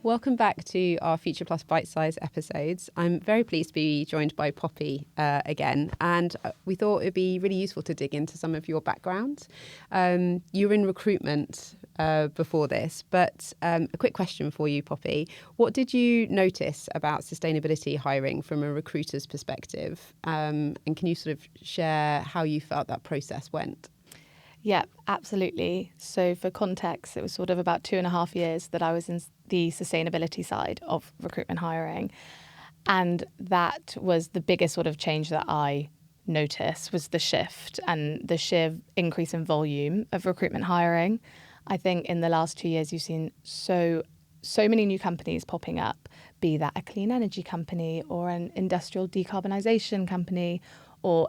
Welcome back to our FuturePlus Bitesize episodes. I'm very pleased to be joined by Poppy again, and we thought it'd be really useful to dig into some of your background. You were in recruitment before this, but a quick question for you, Poppy. What did you notice about sustainability hiring from a recruiter's perspective? And can you sort of share how you felt that process went? Yeah, absolutely. So for context, it was sort of about 2.5 years that I was in the sustainability side of recruitment hiring. And that was the biggest sort of change that I noticed, was the shift and the sheer increase in volume of recruitment hiring. I think in the last 2 years, you've seen so many new companies popping up, be that a clean energy company or an industrial decarbonisation company or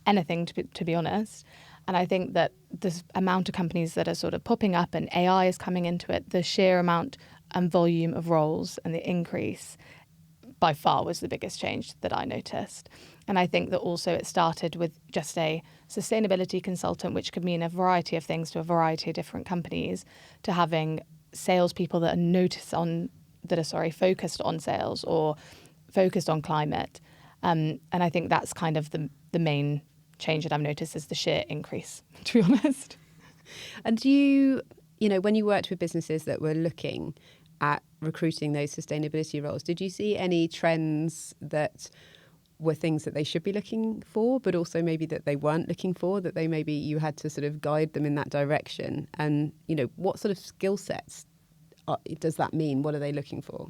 anything, to be honest. And I think that this amount of companies that are sort of popping up and AI is coming into it, the sheer amount and volume of roles and the increase by far was the biggest change that I noticed. And I think that also it started with just a sustainability consultant, which could mean a variety of things to a variety of different companies, to having salespeople that are focused on sales or focused on climate. And I think that's kind of the main change that I've noticed is the sheer increase, to be honest. And do you know, when you worked with businesses that were looking at recruiting those sustainability roles, did you see any trends that were things that they should be looking for, but also maybe that they weren't looking for, that maybe you had to sort of guide them in that direction? And, you know, what sort of skill sets does that mean? What are they looking for?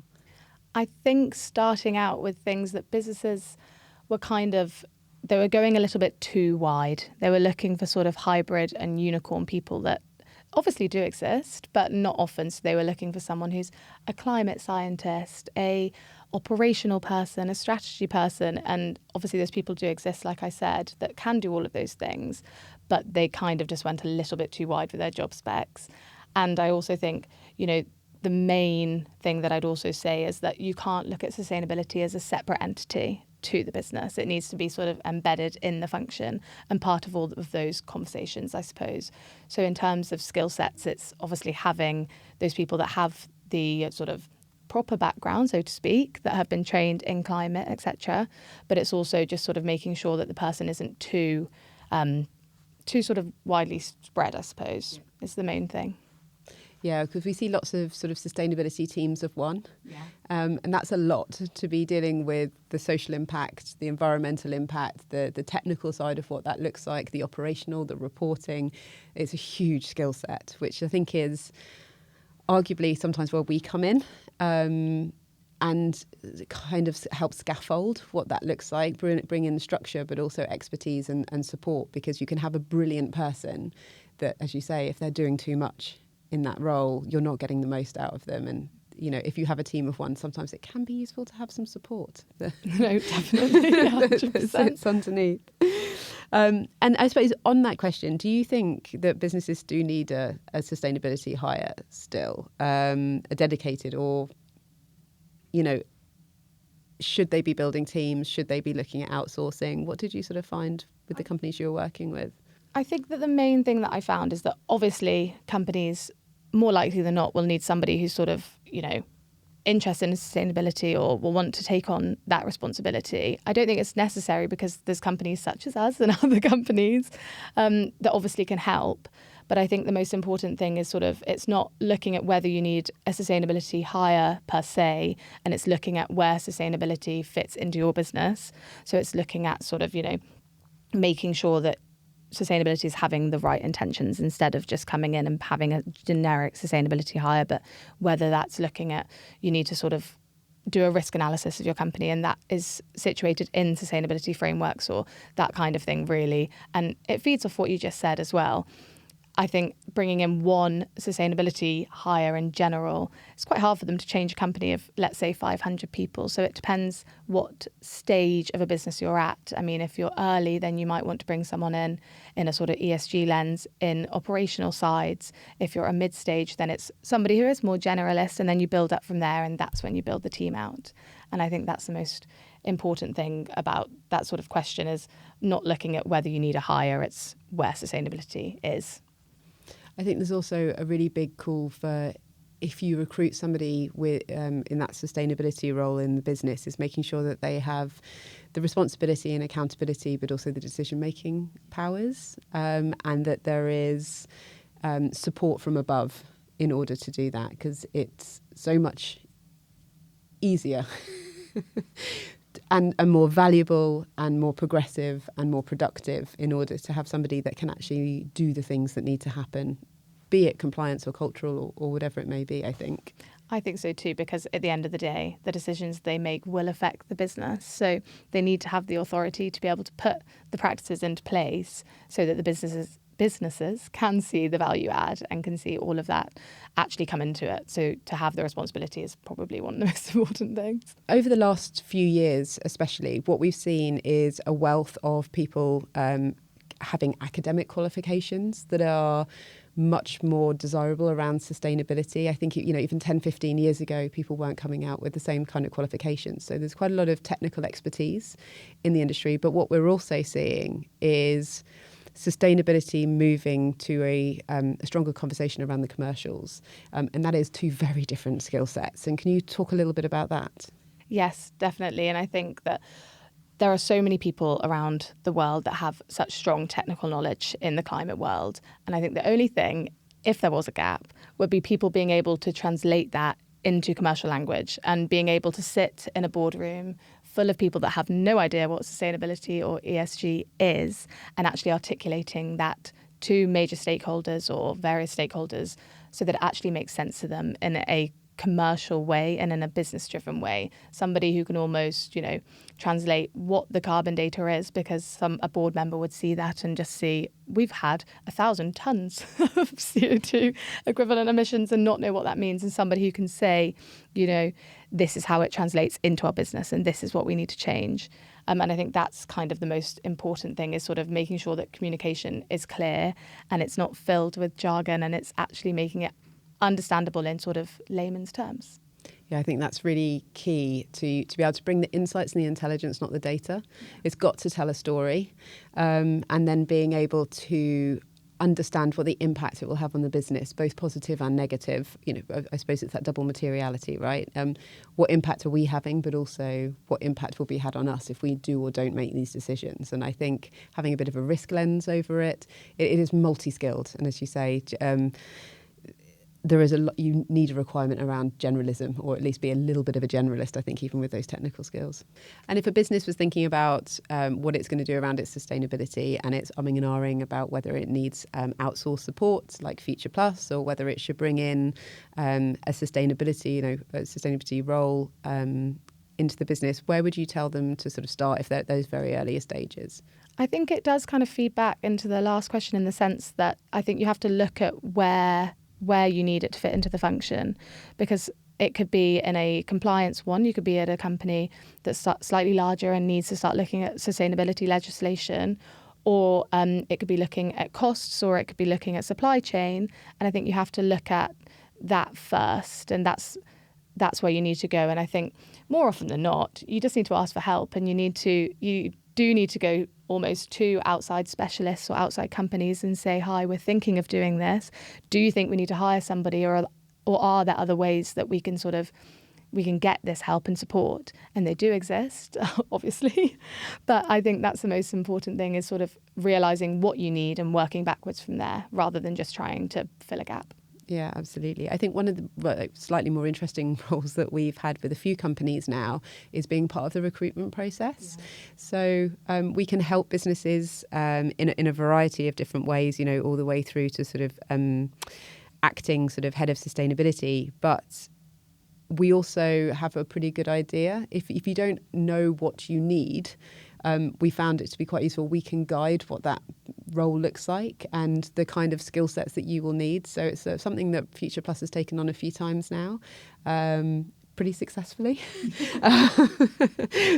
I think starting out with things that businesses were they were going a little bit too wide. They were looking for sort of hybrid and unicorn people that obviously do exist, but not often. So they were looking for someone who's a climate scientist, a operational person, a strategy person. And obviously those people do exist, like I said, that can do all of those things, but they kind of just went a little bit too wide with their job specs. And I also think, you know, the main thing that I'd also say is that you can't look at sustainability as a separate entity to the business. It needs to be sort of embedded in the function and part of all of those conversations, I suppose. So in terms of skill sets, it's obviously having those people that have the sort of proper background, so to speak, that have been trained in climate, etc. But it's also just sort of making sure that the person isn't too sort of widely spread, I suppose, is the main thing. Yeah, because we see lots of sort of sustainability teams of one. Yeah. And that's a lot to be dealing with the social impact, the environmental impact, the technical side of what that looks like, the operational, the reporting. It's a huge skill set, which I think is arguably sometimes where we come in and kind of help scaffold what that looks like, bring in structure, but also expertise and support, because you can have a brilliant person that, as you say, if they're doing too much in that role, you're not getting the most out of them. And, you know, if you have a team of one, sometimes it can be useful to have some support. No, definitely. 100%. Sits underneath. And I suppose on that question, do you think that businesses do need a sustainability hire still, a dedicated, or, you know, should they be building teams? Should they be looking at outsourcing? What did you sort of find with the companies you were working with? I think that the main thing that I found is that obviously companies, more likely than not, will need somebody who's sort of, you know, interested in sustainability or will want to take on that responsibility. I don't think it's necessary, because there's companies such as us and other companies that obviously can help. But I think the most important thing is sort of, it's not looking at whether you need a sustainability hire per se, and it's looking at where sustainability fits into your business. So it's looking at sort of, you know, making sure that sustainability is having the right intentions instead of just coming in and having a generic sustainability hire, but whether that's looking at, you need to sort of do a risk analysis of your company, and that is situated in sustainability frameworks or that kind of thing, really. And it feeds off what you just said as well. I think bringing in one sustainability hire in general, it's quite hard for them to change a company of, let's say, 500 people. So it depends what stage of a business you're at. I mean, if you're early, then you might want to bring someone in a sort of ESG lens in operational sides. If you're a mid-stage, then it's somebody who is more generalist, and then you build up from there, and that's when you build the team out. And I think that's the most important thing about that sort of question, is not looking at whether you need a hire, it's where sustainability is. I think there's also a really big call for if you recruit somebody with in that sustainability role in the business, is making sure that they have the responsibility and accountability, but also the decision-making powers, and that there is support from above in order to do that, because it's so much easier and more valuable and more progressive and more productive in order to have somebody that can actually do the things that need to happen, be it compliance or cultural or whatever it may be, I think. I think so too, because at the end of the day, the decisions they make will affect the business. So they need to have the authority to be able to put the practices into place so that the businesses can see the value add and can see all of that actually come into it. So to have the responsibility is probably one of the most important things. Over the last few years, especially, what we've seen is a wealth of people having academic qualifications that are much more desirable around sustainability. I think, even 10, 15 years ago, people weren't coming out with the same kind of qualifications. So there's quite a lot of technical expertise in the industry. But what we're also seeing is sustainability moving to a stronger conversation around the commercials. And that is two very different skill sets. And can you talk a little bit about that? Yes, definitely. And I think that there are so many people around the world that have such strong technical knowledge in the climate world. And I think the only thing, if there was a gap, would be people being able to translate that into commercial language and being able to sit in a boardroom full of people that have no idea what sustainability or ESG is and actually articulating that to major stakeholders or various stakeholders so that it actually makes sense to them in a commercial way and in a business-driven way. Somebody who can almost, translate what the carbon data is, because a board member would see that and just see we've had 1,000 tons of CO2 equivalent emissions and not know what that means. And somebody who can say, this is how it translates into our business and this is what we need to change. And I think that's kind of the most important thing, is sort of making sure that communication is clear and it's not filled with jargon and it's actually making it understandable in sort of layman's terms. Yeah, I think that's really key to be able to bring the insights and the intelligence, not the data. It's got to tell a story, and then being able to understand what the impact it will have on the business, both positive and negative. I suppose it's that double materiality, right? What impact are we having, but also what impact will be had on us if we do or don't make these decisions. And I think having a bit of a risk lens over it is multi-skilled. And as you say, you need a requirement around generalism, or at least be a little bit of a generalist, I think, even with those technical skills. And if a business was thinking about what it's going to do around its sustainability, and it's umming and ahhing about whether it needs outsourced support like FuturePlus, or whether it should bring in a sustainability role into the business, where would you tell them to sort of start if they're at those very earlier stages? I think it does kind of feed back into the last question, in the sense that I think you have to look at where you need it to fit into the function, because it could be in a compliance one. You could be at a company that's slightly larger and needs to start looking at sustainability legislation, or it could be looking at costs, or it could be looking at supply chain. And I think you have to look at that first, and that's where you need to go. And I think more often than not, you just need to ask for help, and you do need to go almost to outside specialists or outside companies and say, hi, we're thinking of doing this. Do you think we need to hire somebody, or are there other ways that we can get this help and support? And they do exist, obviously. But I think that's the most important thing, is sort of realizing what you need and working backwards from there, rather than just trying to fill a gap. Yeah, absolutely. I think one of the slightly more interesting roles that we've had with a few companies now is being part of the recruitment process. Yeah. So we can help businesses in a variety of different ways, all the way through to sort of acting sort of head of sustainability. But we also have a pretty good idea. If you don't know what you need, we found it to be quite useful. We can guide what that role looks like and the kind of skill sets that you will need. So it's something that FuturePlus has taken on a few times now, pretty successfully.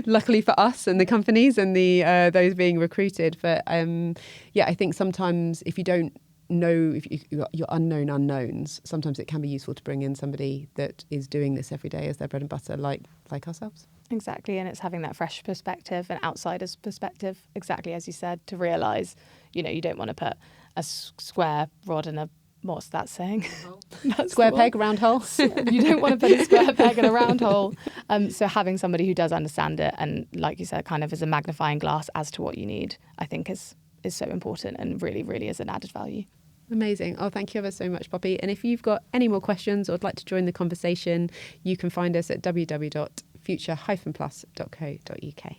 Luckily for us and the companies and those being recruited. But I think sometimes if you don't know, if you're unknown unknowns, sometimes it can be useful to bring in somebody that is doing this every day as their bread and butter, like ourselves. Exactly, and it's having that fresh perspective, an outsider's perspective, exactly as you said, to realise, you don't want to put a square rod in a what's that saying? That's Square the peg, one. round hole. You don't want to put a square peg in a round hole. So having somebody who does understand it and, like you said, kind of as a magnifying glass as to what you need, I think is so important and really, really is an added value. Amazing. Oh, thank you ever so much, Poppy. And if you've got any more questions or would like to join the conversation, you can find us at www.future-plus.co.uk.